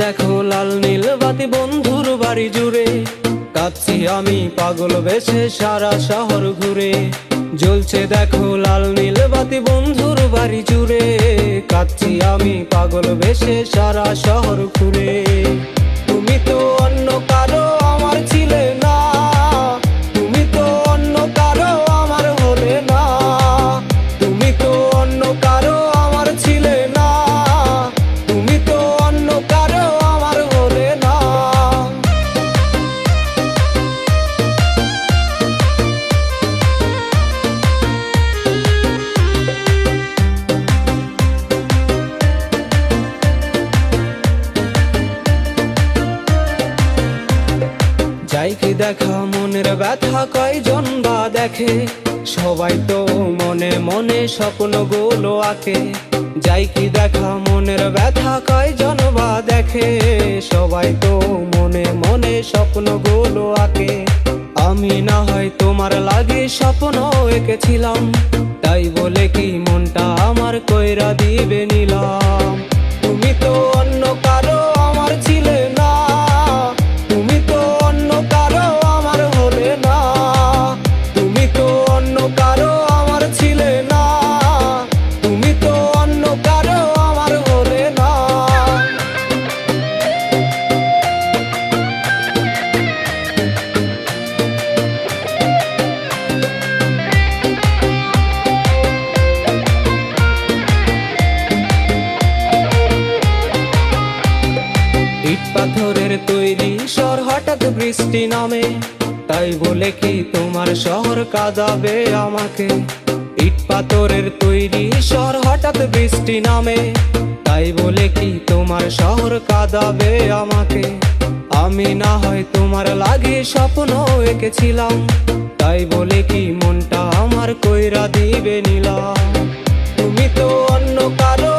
দেখো লাল নীল বাতি বন্ধুর বাড়ি জুড়ে, কাঁদছি আমি পাগল বেশে সারা শহর ঘুরে। জ্বলছে দেখো লাল নীল বাতি বন্ধুর বাড়ি জুড়ে, কাঁদছি আমি পাগল বেশে সারা শহর ঘুরে। তুমি তো অন্য কারো আমার ছিলে না, তুমি তো অন্য কারো আমার হলে না, তুমি তো অন্য কারো আমার ছিলে না, তুমি তো অন্য কারো আমার হলে না। যাই কি দেখা মনের ব্যথা কয়জন বা দেখে, সবাই তো মনে মনে স্বপ্নগুলো আঁকে। যাই কি দেখা মনের ব্যথা কয়জন বা দেখে, সবাই তো মনে মনে স্বপ্নগুলো আঁকে। আমি না হয় তোমার লাগে স্বপ্ন এঁকেছিলাম, তাই বলে কি মনটা আমার কইরা দিবে নিলাম। তুমি তো অন্য কারো আমার ছিলে না, তুমি তো অন্য কারো আমার হলে না, তুমি তো অন্য কারো আমার ছিলে না, তুমি তো অন্য কারো আমার হলে না। ইট পাথরের তৈরি শহর হঠাৎ বৃষ্টি নামে, তাই বলে কি তোমার শহর কাঁদাবে আমাকে। ইট পাথরের তৈরি শহর হঠাৎ বৃষ্টি নামে, তাই বলে কি তোমার শহর কাঁদাবে আমাকে। আমি না হয় তোমার লাগে স্বপ্ন এঁকেছিলাম, তাই বলে কি মনটা আমার কইরা দিবে নিলাম। তুমি তো অন্য কারো